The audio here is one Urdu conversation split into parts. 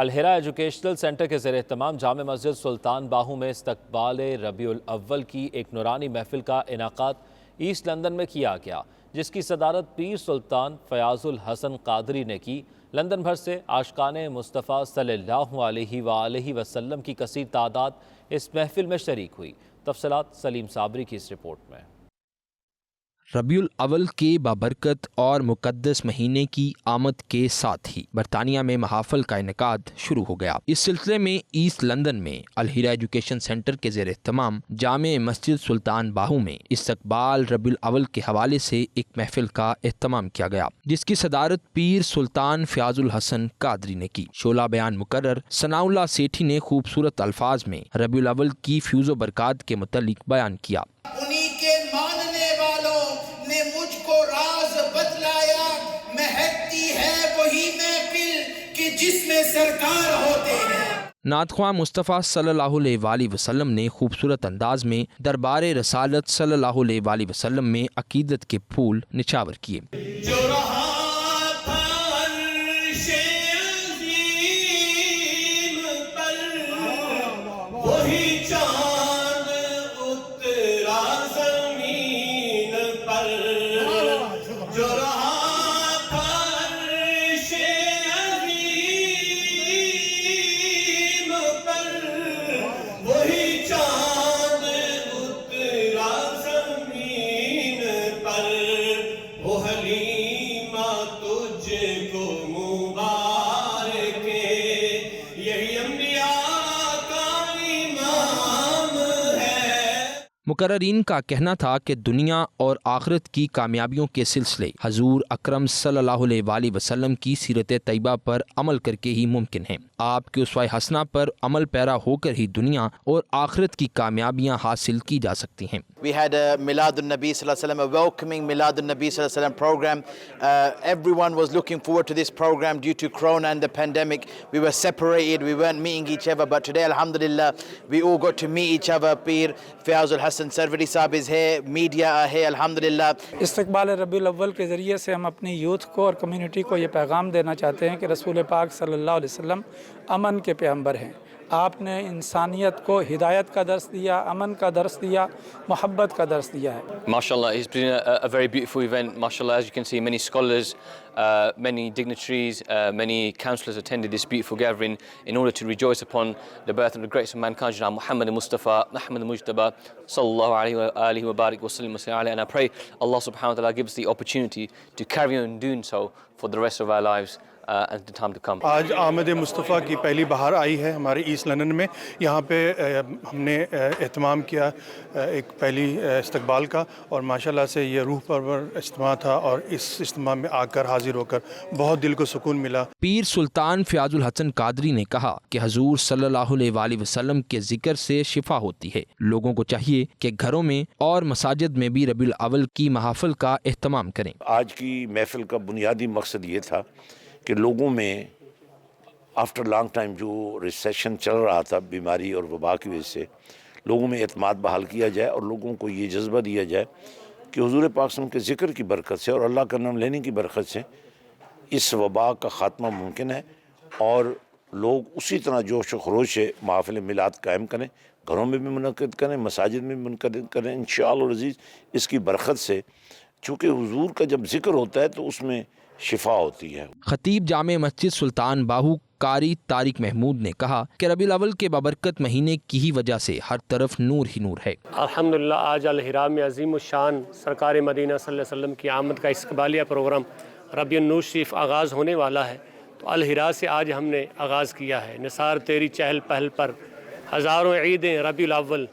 الہرا ایجوکیشنل سینٹر کے زیر اہتمام جامع مسجد سلطان باہو میں استقبال ربیع الاول کی ایک نورانی محفل کا انعقاد ایسٹ لندن میں کیا گیا، جس کی صدارت پیر سلطان فیاض الحسن قادری نے کی۔ لندن بھر سے عاشقان مصطفیٰ صلی اللہ علیہ وآلہ وسلم کی کثیر تعداد اس محفل میں شریک ہوئی۔ تفصیلات سلیم صابری کی اس رپورٹ میں۔ ربیع الاول کے بابرکت اور مقدس مہینے کی آمد کے ساتھ ہی برطانیہ میں محافل کا انعقاد شروع ہو گیا۔ اس سلسلے میں ایسٹ لندن میں الہرا ایجوکیشن سینٹر کے زیر اہتمام جامع مسجد سلطان باہو میں استقبال ربیع الاول کے حوالے سے ایک محفل کا اہتمام کیا گیا، جس کی صدارت پیر سلطان فیاض الحسن قادری نے کی۔ شعلہ بیان مقرر ثناء اللہ سیٹھی نے خوبصورت الفاظ میں ربیع الاول کی فیوز و برکات کے متعلق بیان کیا۔ انہی کے ماننے والوں نے مجھ کو راز بتلایا، مہکتی ہے وہی محفل کہ جس میں سرکار ہوتے ہیں۔ نعت خواں مصطفیٰ صلی اللہ علیہ وآلہ وسلم نے خوبصورت انداز میں دربار رسالت صلی اللہ علیہ وآلہ وسلم میں عقیدت کے پھول نچھاور کیے۔ جو رہا تھا عرش عظیم پر، وہی چاند اترا زمین پر۔ جو رہا تھا عرش عظیم پر، وہی چاند اترا زمین پر۔ وہ حلیمہ تجھ کو مبارک، یہی انبیاء کا امام ہے۔ مقررین کا کہنا تھا کہ دنیا اور آخرت کی کامیابیوں کے سلسلے حضور اکرم صلی اللہ علیہ وآلہ وسلم کی سیرت طیبہ پر عمل کر کے ہی ممکن ہیں۔ آپ کے اسوہ حسنہ پر عمل پیرا ہو کر ہی دنیا اور آخرت کی کامیابیاں حاصل کی جا سکتی ہیں۔ We had a Milad al-Nabi sallallahu alaihi wasallam, a welcoming Milad al-Nabi sallallahu alaihi wasallam program. Everyone was looking forward to this program. Due to Corona and the pandemic, we were separated, we weren't meeting each other, but today alhamdulillah we all got to meet each other. Peer Fayaz al-Hassan Sarwari Sahib is here, media are here, alhamdulillah. استقبال ربیع الاول کے ذریعے سے ہم اپنی یوتھ کو اور کمیونٹی کو یہ پیغام دینا چاہتے ہیں کہ رسول پاک صلی اللہ علیہ وسلم امن کے پیغمبر ہیں۔ آپ نے انسانیت کو ہدایت کا درس دیا، امن کا درس دیا، محبت کا درس دیا ہے۔ MashaAllah, it's been a very beautiful event. MashaAllah, as you can see, many scholars, many dignitaries, many councillors attended this beautiful gathering in order to rejoice upon the birth of the greatest of mankind, Janaab Muhammad Mustafa, Ahmad Mujtaba, sallallahu alayhi wa barik wa sallim wa sallam alayhi. And I pray Allah subhanahu wa ta'ala gives the opportunity to carry on doing so for the rest of our lives. and the time to come. آج آمد مصطفیٰ کی پہلی بہار آئی ہے ہمارے ایسٹ لندن میں۔ یہاں پہ ہم نے اہتمام کیا ایک پہلی استقبال کا، اور ماشاءاللہ سے یہ روح پرور اجتماع تھا، اور اس اجتماع میں آ کر حاضر ہو کر بہت دل کو سکون ملا۔ پیر سلطان فیاض الحسن قادری نے کہا کہ حضور صلی اللہ علیہ وآلہ وسلم کے ذکر سے شفا ہوتی ہے۔ لوگوں کو چاہیے کہ گھروں میں اور مساجد میں بھی ربیع الاول کی محافل کا اہتمام کریں۔ آج کی محفل کا بنیادی مقصد یہ تھا کہ لوگوں میں آفٹر لانگ ٹائم جو ریسیشن چل رہا تھا بیماری اور وبا کی وجہ سے، لوگوں میں اعتماد بحال کیا جائے اور لوگوں کو یہ جذبہ دیا جائے کہ حضور پاک صلی اللہ علیہ وسلم کے ذکر کی برکت سے اور اللہ کا نام لینے کی برکت سے اس وبا کا خاتمہ ممکن ہے، اور لوگ اسی طرح جوش و خروش سے محافل میلاد قائم کریں، گھروں میں بھی منعقد کریں، مساجد میں بھی منعقد کریں انشاءاللہ العزیز۔ اس کی برکت سے چونکہ حضور کا جب ذکر ہوتا ہے تو اس میں شفا ہوتی ہے۔ خطیب جامع مسجد سلطان باہو قاری طارق محمود نے کہا کہ ربیع الاول کے بابرکت مہینے کی ہی وجہ سے ہر طرف نور ہی نور ہے۔ الحمدللہ آج الہرا میں عظیم الشان سرکار مدینہ صلی اللہ علیہ وسلم کی آمد کا استقبالیہ پروگرام ربیع النور شریف آغاز ہونے والا ہے، تو الہرا سے آج ہم نے آغاز کیا ہے۔ نثار تیری چہل پہل پر ہزاروں عیدیں ربیع الاول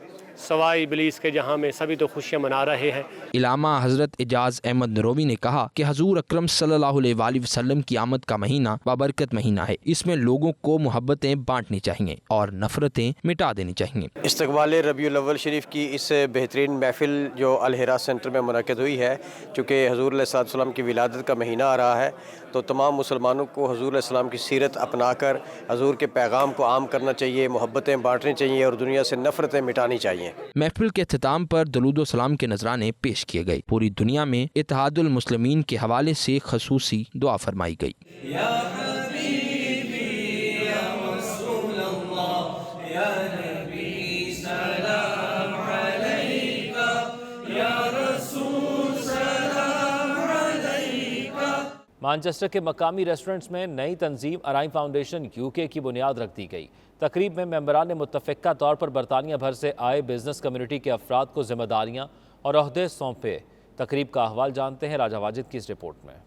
سوائے ابلیس کے جہاں میں سبھی تو خوشیاں منا رہے ہیں۔ علامہ حضرت اعجاز احمد نروی نے کہا کہ حضور اکرم صلی اللہ علیہ وآلہ وسلم کی آمد کا مہینہ بابرکت مہینہ ہے، اس میں لوگوں کو محبتیں بانٹنی چاہیے اور نفرتیں مٹا دینی چاہیے۔ استقبال ربیع الاول شریف کی اس بہترین محفل جو الہرا سینٹر میں منعقد ہوئی ہے، چونکہ حضور علیہ السلام کی ولادت کا مہینہ آ رہا ہے، تو تمام مسلمانوں کو حضور علیہ السلام کی سیرت اپنا کر حضور کے پیغام کو عام کرنا چاہیے، محبتیں بانٹنی چاہیے اور دنیا سے نفرتیں مٹانی چاہیے۔ محفل کے اختتام پر درود و سلام کے نذرانے پیش کیے گئے۔ پوری دنیا میں اتحاد المسلمین کے حوالے سے خصوصی دعا فرمائی گئی۔ مانچسٹر کے مقامی ریسٹورنٹس میں نئی تنظیم ارائی فاؤنڈیشن UK کی بنیاد رکھ دی گئی۔ تقریب میں ممبران نے متفقہ طور پر برطانیہ بھر سے آئے بزنس کمیونٹی کے افراد کو ذمہ داریاں اور عہدے سونپے۔ تقریب کا احوال جانتے ہیں راجہ واجد کی اس رپورٹ میں۔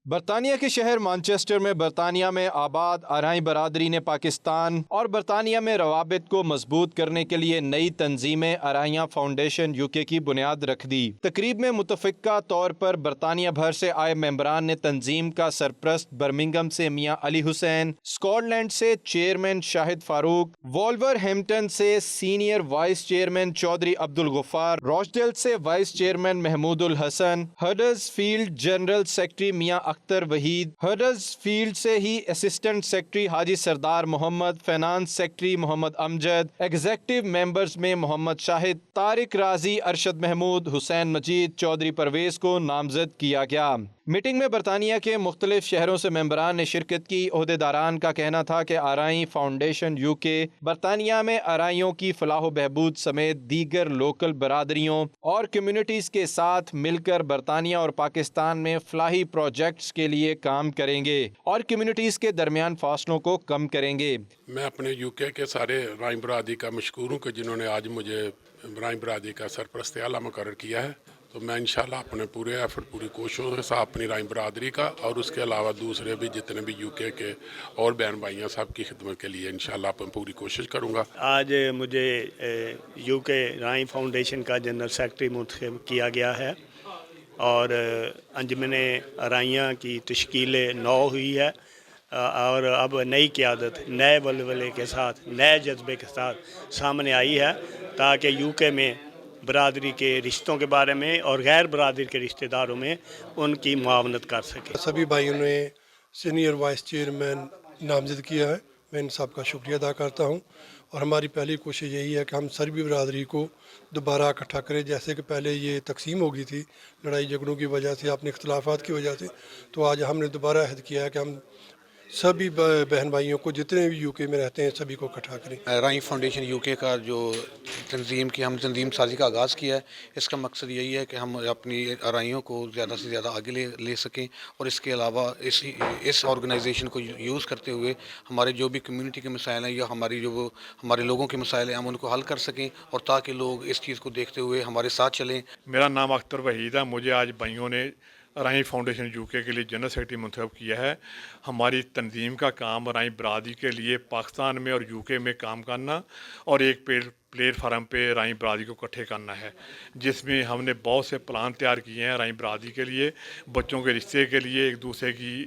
برطانیہ کے شہر مانچسٹر میں برطانیہ میں آباد آرائی برادری نے پاکستان اور برطانیہ میں روابط کو مضبوط کرنے کے لیے نئی تنظیم ارائیاں فاؤنڈیشن UK کی بنیاد رکھ دی۔ تقریب میں متفقہ طور پر برطانیہ بھر سے آئے ممبران نے تنظیم کا سرپرست برمنگھم سے میاں علی حسین، اسکاٹ لینڈ سے chairman Shahid Farooq, Wolverhampton سے senior vice chairman Chaudhry Abdul Ghaffar, Rochdale سے vice chairman Mahmood Ul Hassan, Huddersfield general secretary Mian Akhtar Waheed, ہڈرز field سے ہی اسسٹنٹ سیکرٹری حاجی سردار محمد، فینانس سیکرٹری محمد امجد، ایگزیکٹو ممبرز میں محمد شاہد، طارق رازی، ارشد محمود، حسین مجید، چودھری پرویز کو نامزد کیا گیا۔ میٹنگ میں برطانیہ کے مختلف شہروں سے ممبران نے شرکت کی۔ عہدیداران کا کہنا تھا کہ آرائی فاؤنڈیشن UK برطانیہ میں آرائیوں کی فلاح و بہبود سمیت دیگر لوکل برادریوں اور کمیونٹیز کے ساتھ مل کر برطانیہ اور پاکستان میں فلاحی پروجیکٹس کے لیے کام کریں گے اور کمیونٹیز کے درمیان فاصلوں کو کم کریں گے۔ میں اپنے UK کے سارے آرائی برادری کا مشکور ہوں کہ جنہوں نے آج مجھے آرائی برادری کا سرپرست اعلیٰ مقرر کیا ہے، تو میں انشاءاللہ اپنے پورے ایفرٹ، پوری کوششوں کے ساتھ اپنی آرائی برادری کا اور اس کے علاوہ دوسرے بھی جتنے بھی UK کے اور بہن بھائیاں سب کی خدمت کے لیے انشاءاللہ اپنی پوری کوشش کروں گا۔ آج مجھے UK آرائی فاؤنڈیشن کا جنرل سیکرٹری منتخب کیا گیا ہے اور انجمن آرائیاں کی تشکیل 9 ہوئی ہے اور اب نئی قیادت نئے ولولے کے ساتھ، نئے جذبے کے ساتھ سامنے آئی ہے تاکہ UK میں برادری کے رشتوں کے بارے میں اور غیر برادری کے رشتہ داروں میں ان کی معاونت کر سکے۔ سبھی بھائیوں نے سینئر وائس چیئرمین نامزد کیا ہے، میں ان سب کا شکریہ ادا کرتا ہوں اور ہماری پہلی کوشش یہی ہے کہ ہم سربی برادری کو دوبارہ اکٹھا کریں۔ جیسے کہ پہلے یہ تقسیم ہو گئی تھی لڑائی جھگڑوں کی وجہ سے، اپنے اختلافات کی وجہ سے، تو آج ہم نے دوبارہ عہد کیا ہے کہ ہم سبھی بہن بھائیوں کو جتنے بھی UK میں رہتے ہیں سبھی کو اکٹھا کریں۔ آرائی فاؤنڈیشن UK کا جو ہم تنظیم سازی کا آغاز کیا ہے، اس کا مقصد یہی ہے کہ ہم اپنی آرائیوں کو زیادہ سے زیادہ آگے لے سکیں اور اس کے علاوہ اس آرگنائزیشن کو یوز کرتے ہوئے ہمارے جو بھی کمیونٹی کے مسائل ہیں یا ہمارے لوگوں کے مسائل ہیں ہم ان کو حل کر سکیں اور تاکہ لوگ اس چیز کو دیکھتے ہوئے ہمارے ساتھ چلیں۔ میرا نام اختر وحید ہے، مجھے آج بھائیوں نے آرائی فاؤنڈیشن UK کے لیے جنرل سیکرٹری منتخب کیا ہے۔ ہماری تنظیم کا کام آرائی برادری کے لیے پاکستان میں اور UK میں کام کرنا اور ایک پلیٹ فارم پہ آرائی برادری کو اکٹھے کرنا ہے، جس میں ہم نے بہت سے پلان تیار کیے ہیں آرائی برادری کے لیے، بچوں کے رشتے کے لیے، ایک دوسرے کی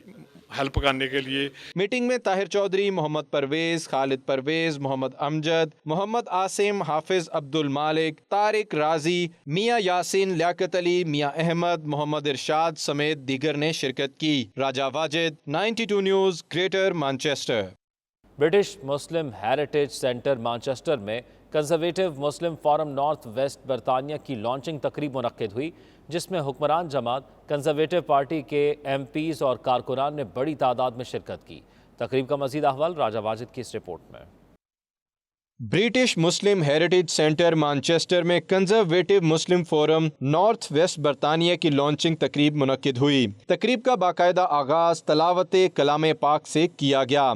ہیلپ کرنے کے لیے۔ میٹنگ میں طاہر چودھری، محمد پرویز، خالد پرویز، محمد امجد، محمد عاصم، حافظ عبد المالک، طارق رازی، میاں یاسین، لیاقت علی، میاں احمد، محمد ارشاد سمیت دیگر نے شرکت کی۔ Raja Wajid, 92 news, Greater Manchester. British Muslim heritage centre Manchester میں Conservative Muslim forum north west برطانیہ کی لانچنگ تقریب منعقد ہوئی، جس میں حکمران جماعت کنزرویٹو پارٹی کے MPs اور کارکنان نے بڑی تعداد میں شرکت کی۔ تقریب کا مزید احوال راجہ واجد کی اس رپورٹ میں۔ British Muslim heritage centre Manchester میں Conservative Muslim forum north west برطانیہ کی لانچنگ تقریب منعقد ہوئی۔ تقریب کا باقاعدہ آغاز تلاوت کلام پاک سے کیا گیا۔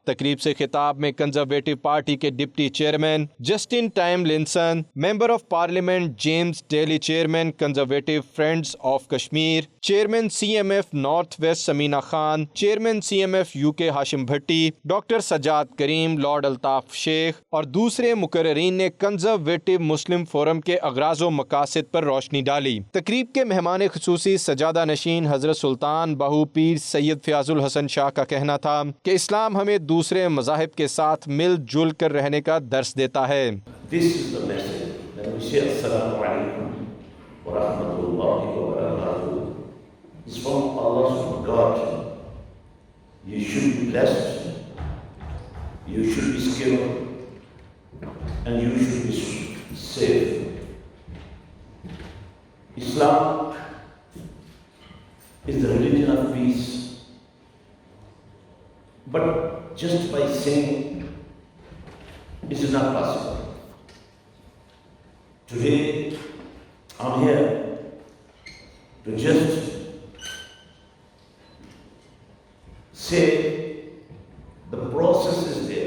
تقریب سے خطاب میں کنزرویٹو پارٹی کے deputy chairman Justin Tomlinson, member of parliament James Daly, chairman Conservative friends of Kashmir, chairman CMF north west Samina Khan, chairman CMF UK Hashim Bhatti, doctor Sajjad Karim, Lord Altaf Sheikh اور دوسرے مقررین نے کنزرویٹو مسلم فورم کے اغراض و مقاصد پر روشنی ڈالی۔ تقریب کے مہمان خصوصی سجادہ نشین حضرت سلطان باہو پیر سید فیاض الحسن شاہ کا کہنا تھا کہ اسلام ہمیں دوسرے مذاہب کے ساتھ مل جل کر رہنے کا درس دیتا ہے۔ This is the message that we say Assalamu alaikum wa rahmatullahi wa barakatuh. It's from Allah subhanahu God. You should be blessed. You should be skilled. and you should be safe. Islam is the religion of peace. But just by saying it is not possible. Today, I'm here to just say the process is there.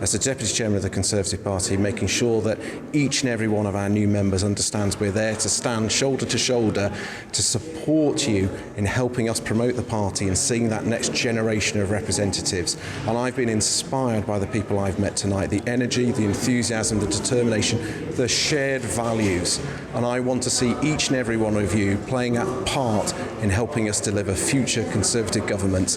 As the Deputy Chairman of the Conservative Party, making sure that each and every one of our new members understands we're there to stand shoulder to shoulder to support you in helping us promote the party and seeing that next generation of representatives. And I've been inspired by the people I've met tonight, the energy, the enthusiasm, the determination, the shared values, and I want to see each and every one of you playing a part in helping us deliver future Conservative governments.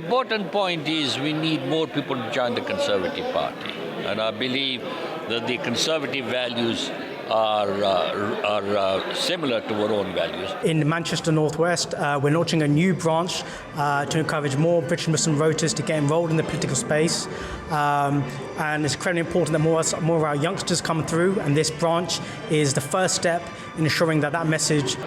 Important point is we need more people to join the Conservative Party, and I believe that the Conservative values are similar to our own values. In Manchester Northwest, we're launching a new branch to encourage more British Muslim voters to get involved in the political space, and it's incredibly important that more of our youngsters come through, and this branch is the first step in ensuring that message.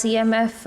CMF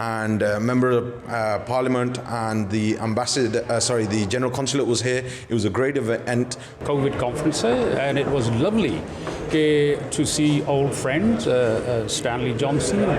and member of parliament and the ambassador, the general consulate was here. It was a great event. COVID conference and it was lovely to see old friends, Stanley Johnson,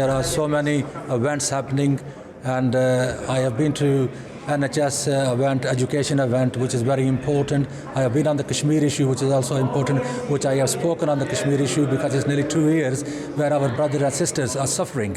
There are so many events happening and I have been to NHS event, education event, which is very important. I have been on the Kashmir issue, which is also important, which I have spoken on the Kashmir issue because it's nearly 2 years where our brothers and sisters are suffering.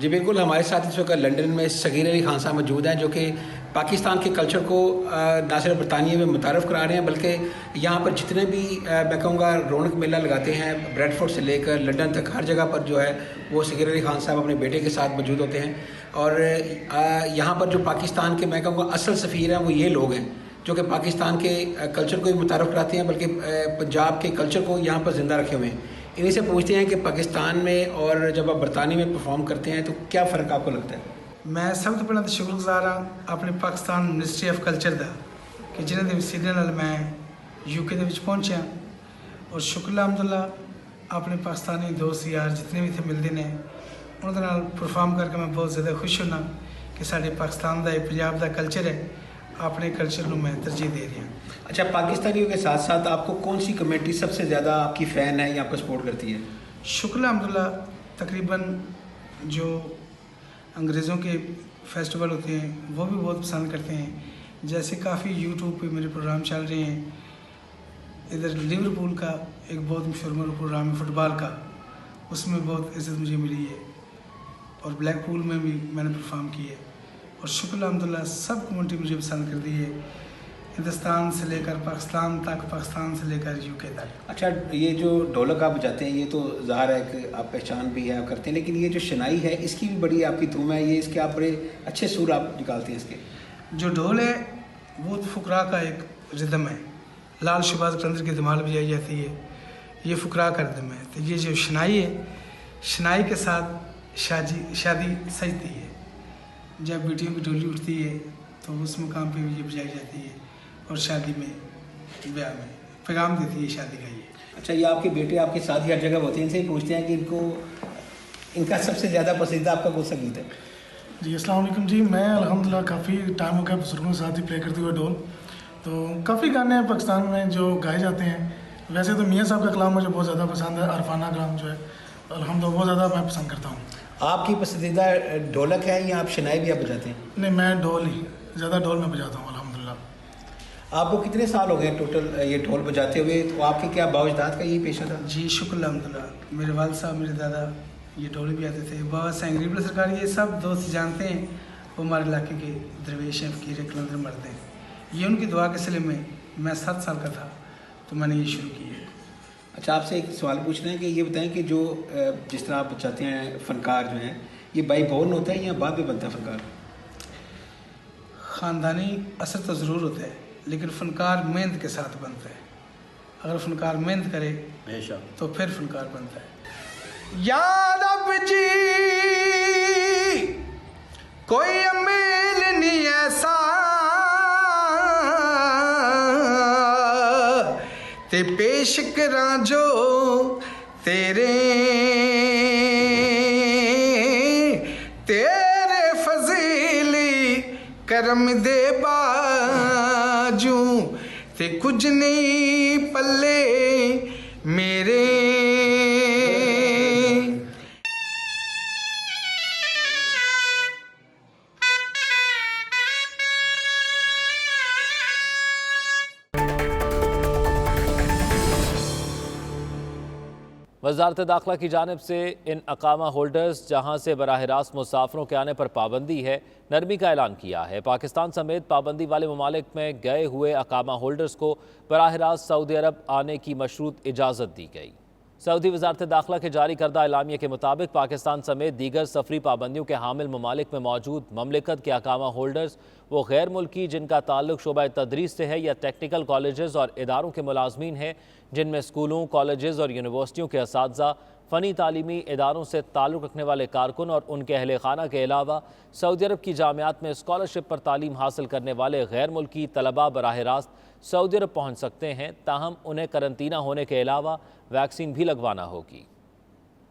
جی بالکل، ہمارے ساتھ اس وقت لنڈن میں صغیر علی خان صاحب موجود ہیں جو کہ پاکستان کے کلچر کو نہ صرف برطانیہ میں متعارف کرا رہے ہیں بلکہ یہاں پر جتنے بھی میں کہوں گا رونق میلہ لگاتے ہیں بریڈ فورڈ سے لے کر لنڈن تک ہر جگہ پر جو ہے وہ صغیر علی خان صاحب اپنے بیٹے کے ساتھ موجود ہوتے ہیں. اور یہاں پر جو پاکستان کے میں کہوں گا اصل سفیر ہیں وہ یہ لوگ ہیں جو کہ پاکستان کے کلچر کو بھی متعارف کراتے ہیں بلکہ پنجاب کے کلچر کو یہاں پر زندہ رکھے ہوئے ہیں. انہیں سے پوچھتے ہیں کہ پاکستان میں اور جب آپ برطانیہ میں پرفارم کرتے ہیں تو کیا فرق آپ کو لگتا ہے؟ میں سب تو پہلے تو شکر گزار ہوں اپنے پاکستان منسٹری آف کلچر دا کہ جنہوں کے وسیلے نال میں یو کے پہنچیا اور شکر الحمدللہ اپنے پاکستانی دوست یار جتنے بھی تھے ملتے ہیں انہوں کے پرفارم کر کے میں بہت زیادہ خوش ہونا کہ سارے پاکستان دا پنجاب دا کلچر ہے اپنے کلچر کو میں ترجیح دے رہی ہوں. اچھا، پاکستانیوں کے ساتھ ساتھ آپ کو کون سی کمیونٹی سب سے زیادہ آپ کی فین ہے یا آپ کو سپورٹ کرتی ہے؟ شکر الحمدللہ تقریباً جو انگریزوں کے فیسٹیول ہوتے ہیں وہ بھی بہت پسند کرتے ہیں. جیسے کافی یوٹیوب پہ میرے پروگرام چل رہے ہیں. ادھر لیورپول کا ایک بہت مشہور پروگرام ہے فٹ بال کا، اس میں بہت عزت مجھے ملی ہے اور بلیک پول میں بھی میں نے پرفارم کی ہے. اور شکر الحمدللہ سب کمیونٹی مجھے پسند کرتی ہے، ہندوستان سے لے کر پاکستان تک، پاکستان سے لے کر یو کے تک. اچھا، یہ جو ڈھولک آپ بجاتے ہیں یہ تو ظاہر ہے کہ آپ پہچان بھی ہے آپ کرتے ہیں، لیکن یہ جو شنائی ہے اس کی بھی بڑی آپ کی دھوم ہے، یہ اس کے آپ بڑے اچھے سور آپ نکالتے ہیں. اس کے جو ڈھول ہے وہ فقراء کا ایک ردم ہے، لال شہباز قلندر کی دھمال بجائی جاتی ہے، یہ فقراء کا ردم ہے. تو یہ جو شنائی ہے، شنائی کے ساتھ شادی سجتی ہے. جب بیٹیوں کی ڈولی اٹھتی ہے تو اس مقام پہ بھی یہ بجائی جاتی ہے اور شادی میں بیاہ میں پیغام دیتی ہے شادی کا. یہ اچھا، یہ آپ کے بیٹے آپ کے ساتھ ہی ہر جگہ ہوتے ہیں، ان سے ہی پوچھتے ہیں کہ ان کا سب سے زیادہ پسندیدہ آپ کا کون سا گیت ہے؟ جی السلام علیکم. جی میں الحمدللہ کافی ٹائم ہو گیا بزرگوں کے ساتھ ہی پلے کرتے ہوئے ڈھول، تو کافی گانے ہیں پاکستان میں جو گائے جاتے ہیں. ویسے تو میاں صاحب کا کلام مجھے بہت زیادہ پسند ہے، عرفانہ کلام جو ہے الحمدللہ بہت زیادہ میں پسند کرتا ہوں. آپ کی پسندیدہ ڈھولک ہے یا آپ شنائی بھی آپ بجاتے ہیں؟ نہیں، میں ڈھول ہی زیادہ ڈھول میں بجاتا ہوں الحمدللہ. آپ کو کتنے سال ہو گئے ٹوٹل یہ ڈھول بجاتے ہوئے؟ تو آپ کے کیا باوجداد کا یہ پیشہ تھا؟ جی شکر الحمدللہ. میرے والد صاحب میرے دادا یہ ڈھول بھی آتے تھے. بابا سینگری بل سرکار یہ سب دوست جانتے ہیں، وہ ہمارے علاقے کے درویش ہیں، فقیر قلندر مرد ہیں. یہ ان کی دعا کے سلے میں 7 سال کا تھا تو میں نے یہ شروع کی ہے. اچھا، آپ سے ایک سوال پوچھنا ہے کہ یہ بتائیں کہ جو جس طرح آپ چاہتے ہیں فنکار جو ہیں یہ بائی بورن ہوتا ہے یا بعد میں بنتا ہے فنکار؟ خاندانی اثر تو ضرور ہوتا ہے لیکن فنکار محنت کے ساتھ بنتا ہے. اگر فنکار محنت کرے تو پھر فنکار بنتا ہے. یا رب جی کوئی امیل نہیں ایسا تے پیش کراں جو تیرے فضیلی کرم دے باجوں تے کچھ نہیں پلے میرے. وزارت داخلہ کی جانب سے ان اقامہ ہولڈرز جہاں سے براہ راست مسافروں کے آنے پر پابندی ہے نرمی کا اعلان کیا ہے. پاکستان سمیت پابندی والے ممالک میں گئے ہوئے اقامہ ہولڈرز کو براہ راست سعودی عرب آنے کی مشروط اجازت دی گئی. سعودی وزارت داخلہ کے جاری کردہ اعلامیے کے مطابق پاکستان سمیت دیگر سفری پابندیوں کے حامل ممالک میں موجود مملکت کے اقامہ ہولڈرز وہ غیر ملکی جن کا تعلق شعبہ تدریس سے ہے یا ٹیکنیکل کالجز اور اداروں کے ملازمین ہیں جن میں اسکولوں، کالجز اور یونیورسٹیوں کے اساتذہ، فنی تعلیمی اداروں سے تعلق رکھنے والے کارکن اور ان کے اہل خانہ کے علاوہ سعودی عرب کی جامعات میں اسکالرشپ پر تعلیم حاصل کرنے والے غیر ملکی طلباء براہ راست سعودی عرب پہنچ سکتے ہیں، تاہم انہیں قرنطینہ ہونے کے علاوہ ویکسین بھی لگوانا ہوگی.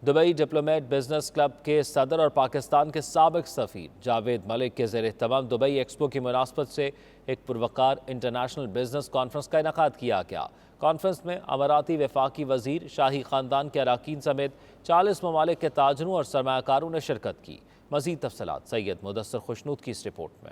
دبئی ڈپلومیٹ بزنس کلب کے صدر اور پاکستان کے سابق سفیر جاوید ملک کے زیر اہتمام دبئی ایکسپو کی مناسبت سے ایک پروقار انٹرنیشنل بزنس کانفرنس کا انعقاد کیا گیا. کانفرنس میں اماراتی وفاقی وزیر، شاہی خاندان کے اراکین سمیت 40 ممالک کے تاجروں اور سرمایہ کاروں نے شرکت کی. مزید تفصیلات سید مدثر خوشنود کی اس رپورٹ میں.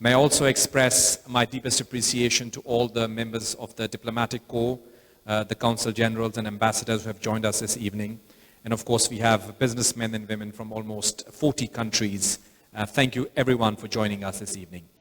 May I also express my deepest appreciation to all the members of the diplomatic corps, the consul generals and ambassadors who have joined us this evening. And of course we have businessmen and women from almost 40 countries. Thank you everyone for joining us this evening.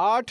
8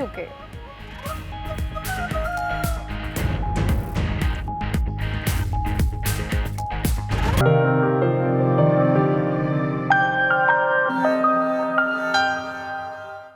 UK।